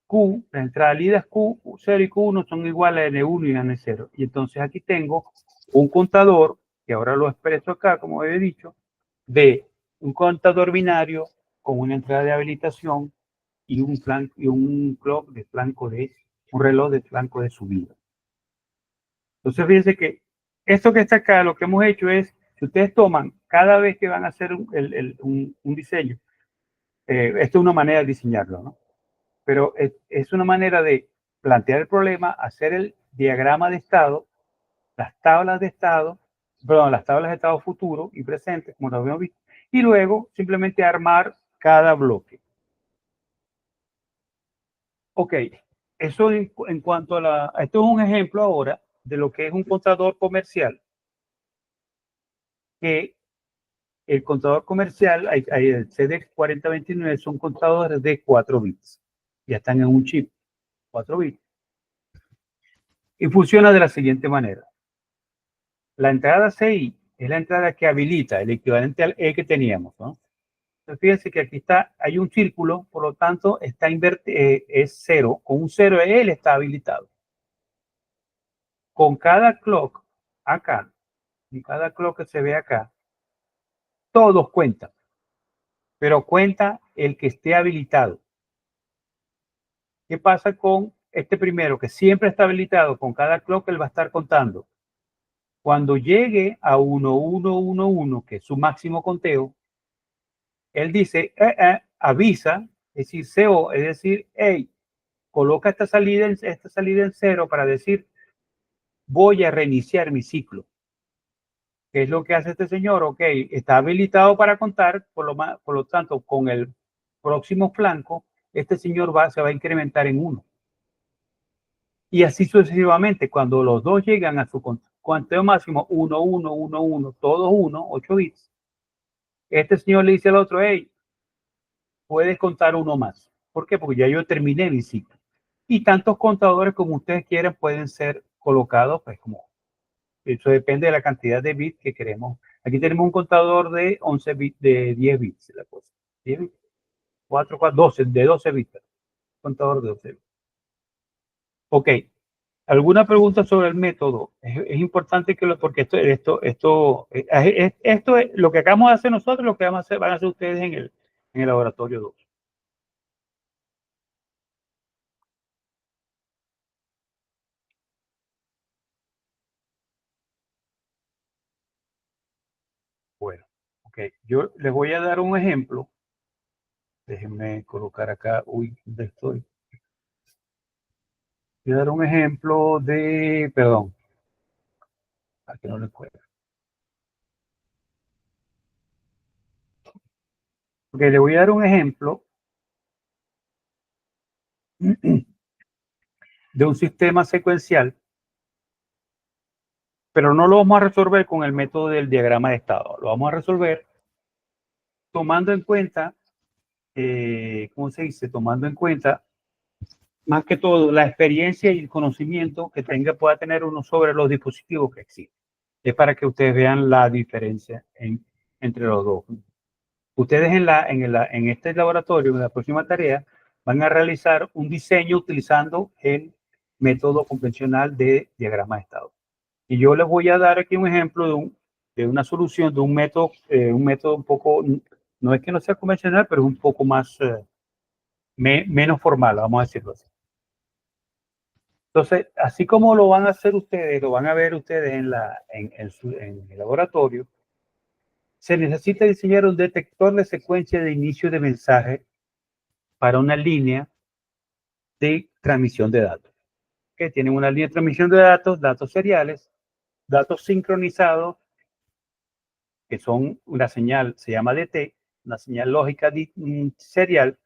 Q, la entrada salida es Q, 0 y Q1 son iguales a N1 y N0. Y entonces aquí tengo un contador, que ahora lo expreso acá, como he dicho, de un contador binario con una entrada de habilitación y un clock de flanco un reloj de flanco de subida. Entonces fíjense que esto que está acá, lo que hemos hecho es, si ustedes toman cada vez que van a hacer un diseño, Esto es una manera de diseñarlo, ¿no? Pero es una manera de plantear el problema, hacer el diagrama de estado, las tablas de estado, perdón, las tablas de estado futuro y presente, como lo habíamos visto, y luego simplemente armar cada bloque. Ok, eso en cuanto a esto es un ejemplo ahora de lo que es un contador comercial, que el contador comercial, el CD4029 son contadores de 4 bits, ya están en un chip, 4 bits, y funciona de la siguiente manera. La entrada CI es la entrada que habilita, el equivalente al E que teníamos, ¿no? Entonces, fíjense que aquí hay un círculo, por lo tanto, está es 0. Con un 0 él está habilitado. Con cada clock acá, y cada clock que se ve acá, todos cuentan, pero cuenta el que esté habilitado. ¿Qué pasa con este primero, que siempre está habilitado? Con cada clock él va a estar contando. Cuando llegue a 1111, que es su máximo conteo, él dice, avisa, es decir, CO, es decir, hey, coloca esta salida en 0 para decir, voy a reiniciar mi ciclo. ¿Qué es lo que hace este señor? Ok, está habilitado para contar, por lo tanto, con el próximo flanco, este señor se va a incrementar en 1. Y así sucesivamente, cuando los dos llegan a su conteo máximo, 1, 1, 1, 1, todos 1, 8 bits, este señor le dice al otro, hey, puedes contar uno más. ¿Por qué? Porque ya yo terminé mi ciclo. Y tantos contadores como ustedes quieran pueden ser colocados, pues como, eso depende de la cantidad de bits que queremos. Aquí tenemos un contador de 11 bits, de 10 bits, la cosa. 10 bits, 4, 4, 12, de 12 bits. Contador de 12 bits. Ok. ¿Alguna pregunta sobre el método? Es importante que porque esto es lo que acabamos de hacer nosotros, lo que van a hacer ustedes en el laboratorio 2. Bueno, ok. Yo les voy a dar un ejemplo. Déjenme colocar acá. Uy, ¿dónde estoy? Voy a dar un ejemplo de, perdón, aquí no le puedo. Ok, le voy a dar un ejemplo de un sistema secuencial, pero no lo vamos a resolver con el método del diagrama de estado. Lo vamos a resolver tomando en cuenta, ¿cómo se dice? Tomando en cuenta, más que todo, la experiencia y el conocimiento que pueda tener uno sobre los dispositivos que existen. Es para que ustedes vean la diferencia entre los dos. Ustedes en este laboratorio, en la próxima tarea, van a realizar un diseño utilizando el método convencional de diagrama de estado. Y yo les voy a dar aquí un ejemplo de una solución, de un método un poco, no es que no sea convencional, pero es un poco más, menos formal, vamos a decirlo así. Entonces, así como lo van a hacer ustedes, lo van a ver ustedes en el laboratorio, se necesita diseñar un detector de secuencia de inicio de mensaje para una línea de transmisión de datos. Que tienen una línea de transmisión de datos, datos seriales, datos sincronizados, que son una señal, se llama DT, una señal lógica serial,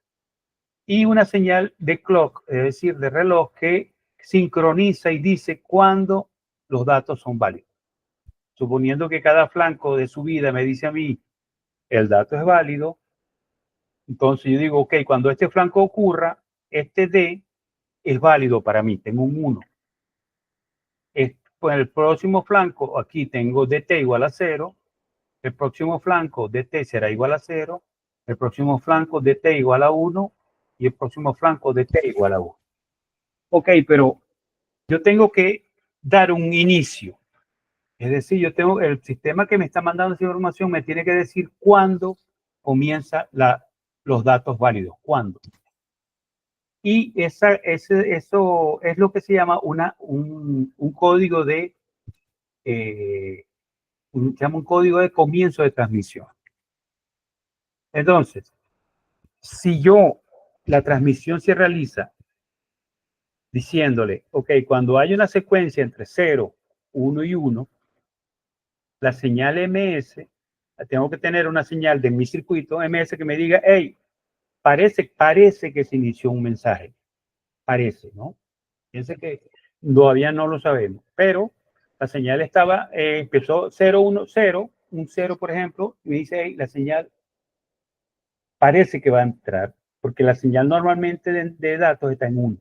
y una señal de clock, es decir, de reloj, que sincroniza y dice cuándo los datos son válidos. Suponiendo que cada flanco de subida me dice a mí, el dato es válido, entonces yo digo, ok, cuando este flanco ocurra, este D es válido para mí, tengo un 1. Pues el próximo flanco, aquí tengo DT igual a 0, el próximo flanco DT será igual a 0, el próximo flanco DT igual a 1 y el próximo flanco DT igual a 1. Ok, pero yo tengo que dar un inicio. Es decir, el sistema que me está mandando esa información me tiene que decir cuándo comienza los datos válidos, cuándo. Y eso es lo que se llama un código se llama un código de comienzo de transmisión. Entonces, si la transmisión se realiza diciéndole, ok, cuando hay una secuencia entre 0, 1 y 1, la señal MS, tengo que tener una señal de mi circuito MS que me diga, hey, parece que se inició un mensaje. Parece, ¿no? Fíjense que todavía no lo sabemos, pero la señal estaba, empezó 0, 1, 0, un 0, por ejemplo, y me dice, hey, la señal parece que va a entrar, porque la señal normalmente de datos está en 1.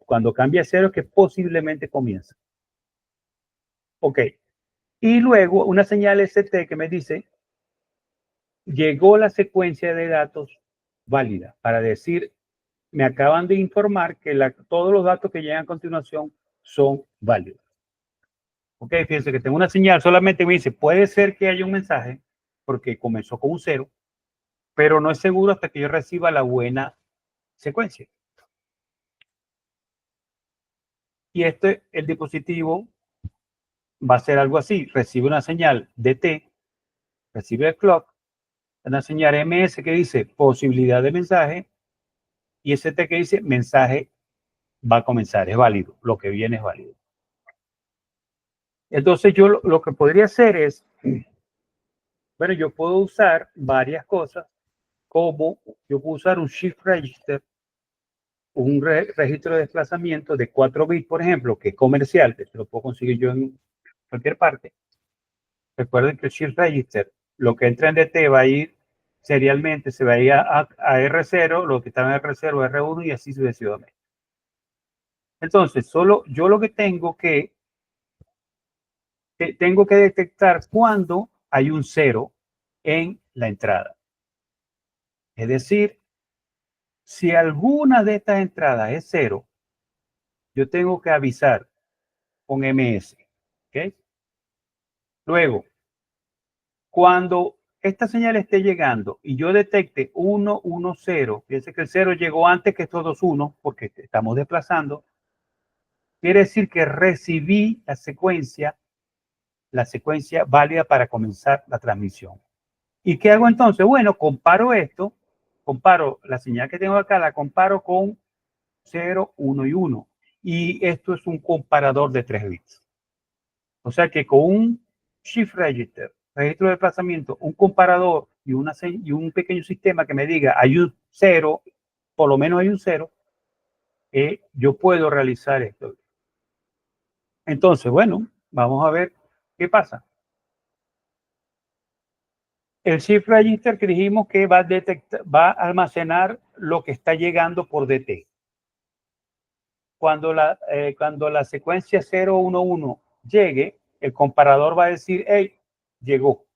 Cuando cambia a 0 es que posiblemente comienza. Ok. Y luego una señal ST que me dice, llegó la secuencia de datos válida, para decir, me acaban de informar que todos los datos que llegan a continuación son válidos. Ok, fíjense que tengo una señal, solamente me dice, puede ser que haya un mensaje, porque comenzó con un 0, pero no es seguro hasta que yo reciba la buena secuencia. Y el dispositivo va a ser algo así, recibe una señal DT, recibe el clock, una señal MS que dice posibilidad de mensaje, y ST que dice mensaje va a comenzar, es válido, lo que viene es válido. Entonces yo lo que podría hacer es, bueno, yo puedo usar varias cosas, como yo puedo usar un shift register, un registro de desplazamiento de 4 bits, por ejemplo, que es comercial, que lo puedo conseguir yo en cualquier parte. Recuerden que el shift register, lo que entra en DT va a ir serialmente, se va a ir a R0, lo que está en R0, R1 y así sucesivamente. Entonces, solo yo lo que tengo que detectar cuando hay un 0 en la entrada. Es decir, si alguna de estas entradas es 0, yo tengo que avisar con MS. ¿Okay? Luego, cuando esta señal esté llegando y yo detecte 1, 1, 0, fíjense que el 0 llegó antes que estos dos 1, porque estamos desplazando, quiere decir que recibí la secuencia válida para comenzar la transmisión. ¿Y qué hago entonces? Bueno, comparo la señal que tengo acá, la comparo con 0, 1 y 1. Y esto es un comparador de 3 bits. O sea que con un shift register, registro de desplazamiento, un comparador y un pequeño sistema que me diga hay un 0, por lo menos hay un 0, yo puedo realizar esto. Entonces, bueno, vamos a ver qué pasa. El shift register que dijimos que va a almacenar lo que está llegando por DT. Cuando la secuencia 011 llegue, el comparador va a decir, hey, llegó.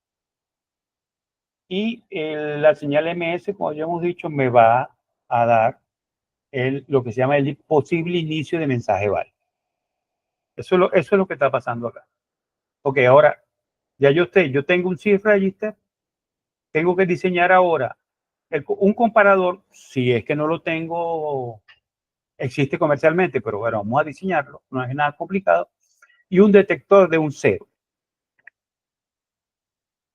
Y la señal MS, como ya hemos dicho, me va a dar lo que se llama el posible inicio de mensaje válido. Eso es lo que está pasando acá. Ok, ahora, yo tengo un shift register, tengo que diseñar ahora un comparador, si es que no lo tengo, existe comercialmente, pero bueno, vamos a diseñarlo, no es nada complicado, y un detector de un 0.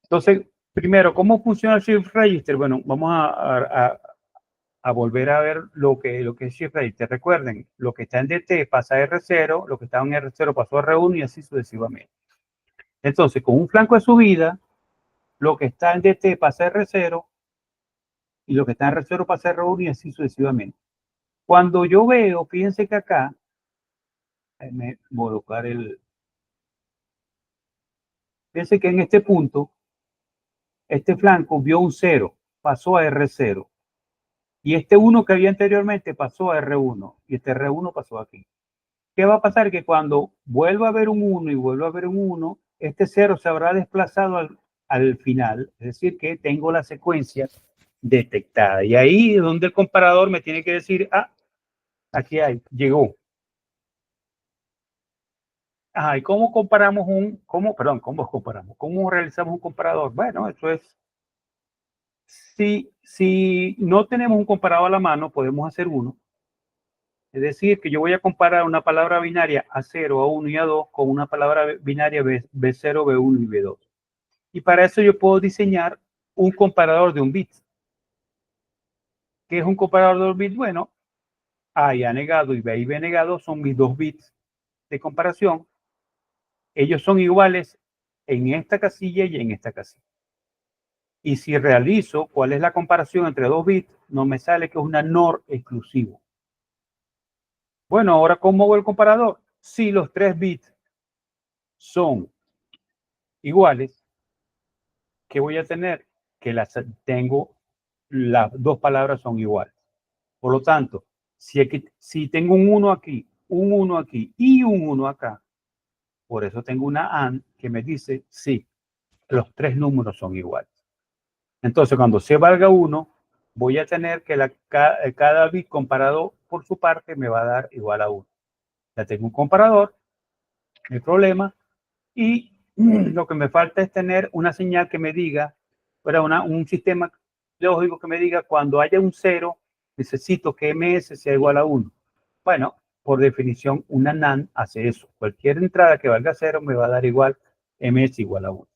Entonces, primero, ¿cómo funciona el shift register? Bueno, vamos a volver a ver lo que es shift register. Recuerden, lo que está en DT pasa a R0, lo que está en R0 pasó a R1 y así sucesivamente. Entonces, con un flanco de subida, lo que está en DT pasa a R0 y lo que está en R0 pasa a R1 y así sucesivamente. Cuando yo veo, fíjense que acá, me voy a colocar fíjense que en este punto, este flanco vio un 0, pasó a R0. Y este 1 que había anteriormente pasó a R1 y este R1 pasó aquí. ¿Qué va a pasar? Que cuando vuelva a haber un 1 y vuelva a haber un 1, este 0 se habrá desplazado al final, es decir, que tengo la secuencia detectada. Y ahí es donde el comparador me tiene que decir, aquí llegó. ¿Y cómo comparamos ¿cómo realizamos un comparador? Bueno, eso es, si no tenemos un comparador a la mano, podemos hacer uno. Es decir, que yo voy a comparar una palabra binaria A0, A1 y A2 con una palabra binaria B0, B1 y B2. Y para eso yo puedo diseñar un comparador de un bit. ¿Qué es un comparador de dos bits? Bueno, A y A negado y B y B negado son mis dos bits de comparación. Ellos son iguales en esta casilla y en esta casilla. Y si realizo cuál es la comparación entre dos bits, no me sale que es una NOR exclusivo. Bueno, ahora, ¿cómo hago el comparador? Si los tres bits son iguales, ¿qué voy a tener? Que las dos palabras son iguales. Por lo tanto, si tengo un 1 aquí, un 1 aquí y un 1 acá, por eso tengo una AND que me dice, sí, los tres números son iguales. Entonces, cuando C valga 1, voy a tener que cada bit comparado por su parte me va a dar igual a 1. Ya tengo un comparador, no hay problema. Y lo que me falta es tener una señal que me diga, un sistema lógico que me diga cuando haya un 0, necesito que MS sea igual a 1. Bueno, por definición, una NAND hace eso. Cualquier entrada que valga 0 me va a dar igual MS igual a 1.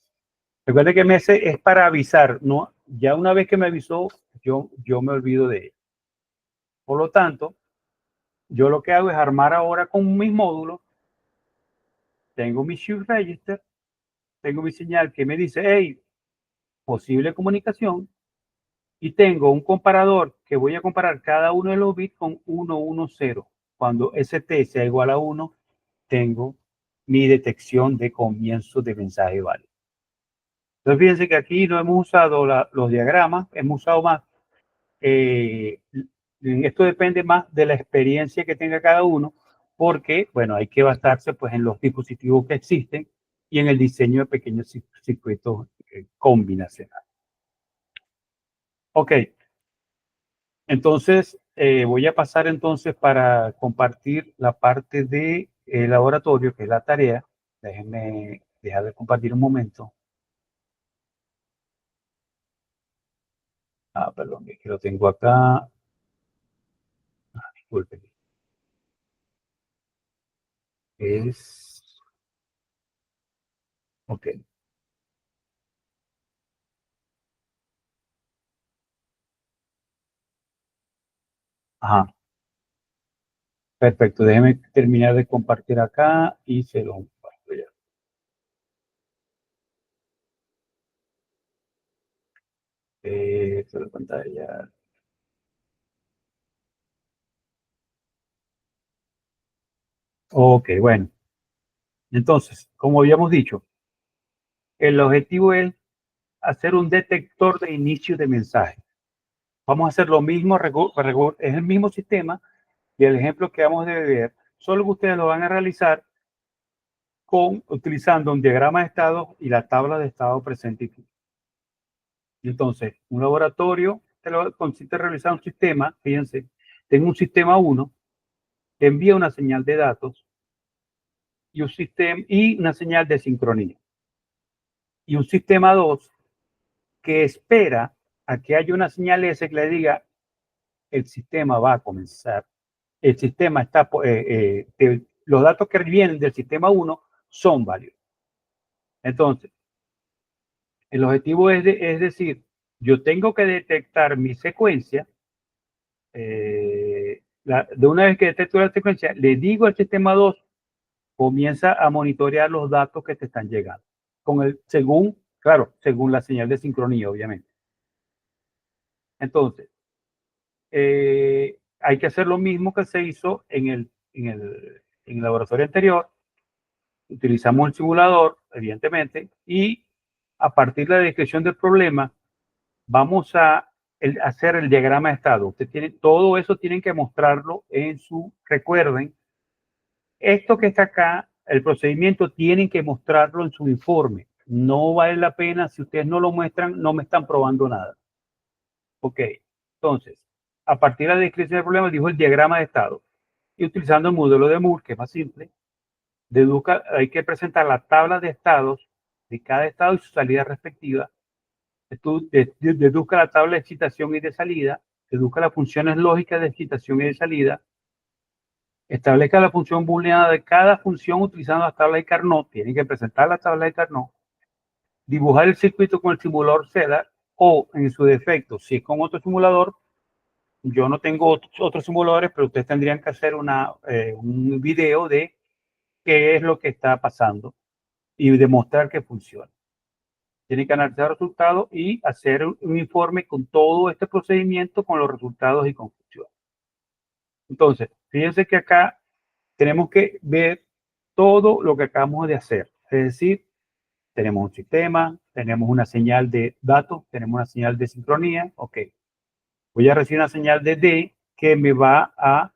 Recuerde que MS es para avisar, ¿no? Ya una vez que me avisó, yo me olvido de él. Por lo tanto, yo lo que hago es armar ahora con mis módulos. Tengo mi shift register, tengo mi señal que me dice, hey, posible comunicación, y tengo un comparador que voy a comparar cada uno de los bits con 110. Cuando ST sea igual a 1, tengo mi detección de comienzo de mensaje válido. Entonces, fíjense que aquí no hemos usado los diagramas, hemos usado más. Esto depende más de la experiencia que tenga cada uno, porque, bueno, hay que basarse pues en los dispositivos que existen y en el diseño de pequeños circuitos combinacionales. Ok, entonces voy a pasar entonces para compartir la parte de laboratorio, que es la tarea. Déjenme dejar de compartir un momento. Perdón, es que lo tengo acá. Disculpen. Ok. Ajá. Perfecto, déjeme terminar de compartir acá y se lo comparto ya. La pantalla. Ok, bueno. Entonces, como habíamos dicho, el objetivo es hacer un detector de inicio de mensaje. Vamos a hacer lo mismo, es el mismo sistema y el ejemplo que vamos a ver, solo que ustedes lo van a realizar utilizando un diagrama de estado y la tabla de estado presente y futuro. Entonces, un laboratorio consiste en realizar un sistema, fíjense, tengo un sistema 1 que envía una señal de datos y una señal de sincronía. Y un sistema 2 que espera a que haya una señal S que le diga el sistema va a comenzar. El sistema está, los datos que vienen del sistema 1 son válidos. Entonces, el objetivo es decir, yo tengo que detectar mi secuencia. De una vez que detecto la secuencia, le digo al sistema 2, comienza a monitorear los datos que te están llegando. Según la señal de sincronía, obviamente. Entonces, hay que hacer lo mismo que se hizo en el laboratorio anterior. Utilizamos el simulador, evidentemente, y a partir de la descripción del problema, vamos a hacer el diagrama de estado. Todo eso tienen que mostrarlo recuerden, esto que está acá, el procedimiento, tienen que mostrarlo en su informe. No vale la pena, si ustedes no lo muestran, no me están probando nada. Ok, entonces, a partir de la descripción del problema, dijo el diagrama de estado. Y utilizando el modelo de Moore, que es más simple, hay que presentar la tabla de estados de cada estado y su salida respectiva. Deduzca la tabla de excitación y de salida, deduzca las funciones lógicas de excitación y de salida, establezca la función booleana de cada función utilizando la tabla de Carnot. Tienen que presentar la tabla de Carnot, dibujar el circuito con el simulador CEDAR o, en su defecto, si es con otro simulador, yo no tengo otros simuladores, pero ustedes tendrían que hacer un video de qué es lo que está pasando y demostrar que funciona. Tienen que analizar los resultados y hacer un informe con todo este procedimiento, con los resultados y conclusiones. Entonces, fíjense que acá tenemos que ver todo lo que acabamos de hacer. Es decir, tenemos un sistema, tenemos una señal de datos, tenemos una señal de sincronía. Ok, voy a recibir una señal de D que me va a,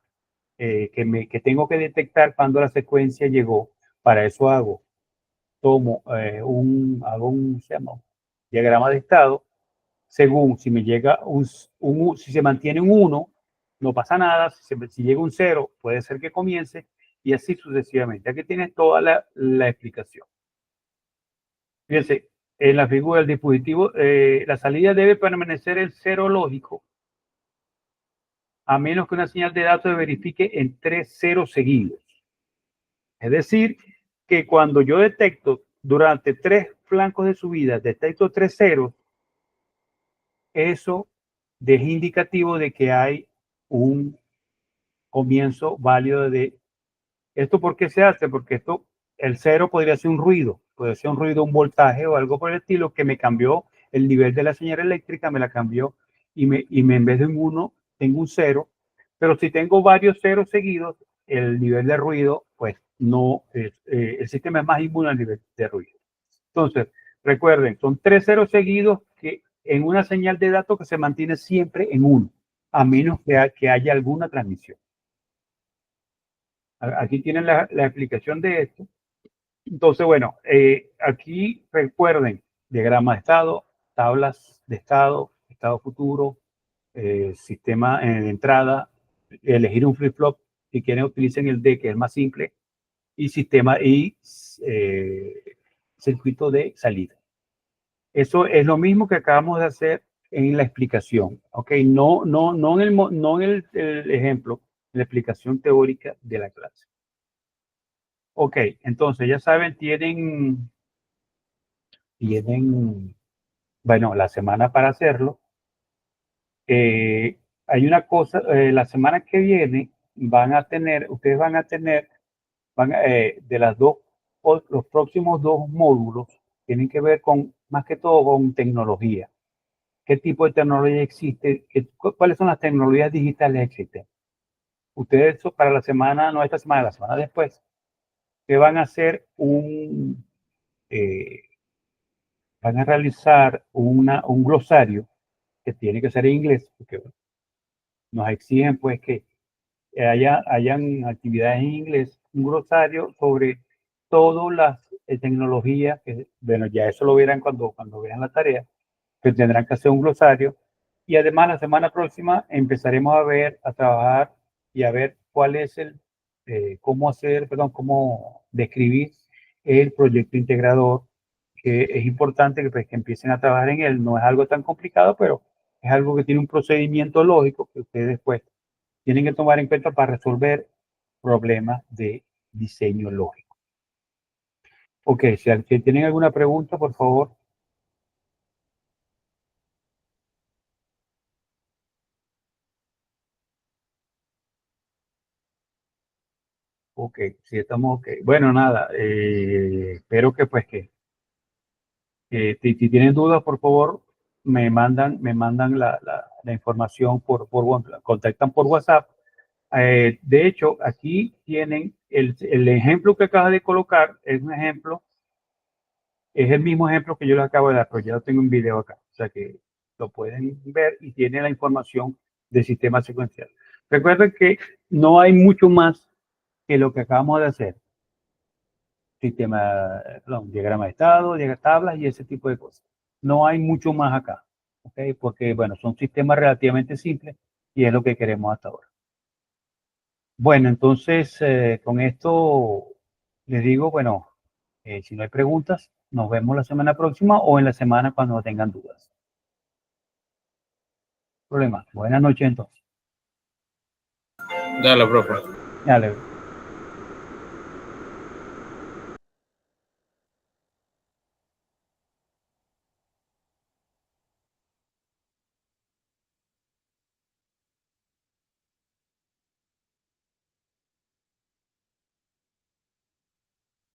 que tengo que detectar cuando la secuencia llegó. Para eso tomo hago un diagrama de estado. Según si me llega si se mantiene un 1, no pasa nada. Si llega un 0, puede ser que comience y así sucesivamente. Aquí tienes toda la explicación. Fíjense, en la figura del dispositivo, la salida debe permanecer en 0 lógico, a menos que una señal de datos se verifique en 3 ceros seguidos. Es decir, que cuando yo detecto durante 3 flancos de subida, detecto 3 ceros, eso es indicativo de que hay un comienzo válido de esto. ¿Por qué se hace? Porque el 0 podría ser un ruido, un voltaje o algo por el estilo que me cambió el nivel de la señal eléctrica, me la cambió y en vez de un 1 tengo un 0, pero si tengo varios ceros seguidos, el nivel de ruido, pues no, el sistema es más inmune al nivel de ruido. Entonces, recuerden, son 3 ceros seguidos que en una señal de datos que se mantiene siempre en 1, a menos que haya alguna transmisión. Aquí tienen la explicación de esto. Entonces, bueno, aquí recuerden diagrama de estado, tablas de estado, estado futuro, sistema de entrada, elegir un flip-flop. Si quieren, utilicen el D, que es más simple, y sistema y circuito de salida. Eso es lo mismo que acabamos de hacer en la explicación, ¿ok? No en el ejemplo, la explicación teórica de la clase. Ok, entonces ya saben, tienen, bueno, la semana para hacerlo. Hay una cosa, la semana que viene ustedes van a tener, de los próximos 2 módulos, tienen que ver más que todo con tecnología. ¿Qué tipo de tecnología existe? ¿Cuáles son las tecnologías digitales existentes? Ustedes para la semana, no esta semana, la semana después, que van a hacer van a realizar un glosario que tiene que ser en inglés, porque nos exigen pues que hayan actividades en inglés, un glosario sobre todas las tecnologías, que, bueno, ya eso lo verán cuando vean la tarea, que tendrán que hacer un glosario. Y además la semana próxima empezaremos a trabajar y a ver cuál es cómo describir el proyecto integrador, que es importante que empiecen a trabajar en él. No es algo tan complicado, pero es algo que tiene un procedimiento lógico que ustedes después tienen que tomar en cuenta para resolver problemas de diseño lógico. Ok, si tienen alguna pregunta, por favor. Ok, sí, estamos ok. Bueno, nada, espero que si tienen dudas, por favor, me mandan la información contactan por WhatsApp. De hecho, aquí tienen el ejemplo que acabas de colocar, es el mismo ejemplo que yo les acabo de dar, pero ya lo tengo en video acá, o sea que lo pueden ver y tiene la información del sistema secuencial. Recuerden que no hay mucho más que lo que acabamos de hacer. Diagrama de estado, tablas y ese tipo de cosas. No hay mucho más acá, ¿ok? Porque, bueno, son sistemas relativamente simples y es lo que queremos hasta ahora. Bueno, entonces, con esto les digo, bueno, si no hay preguntas, nos vemos la semana próxima o en la semana cuando tengan dudas. Problema. Buenas noches entonces. Dale, profe. Dale.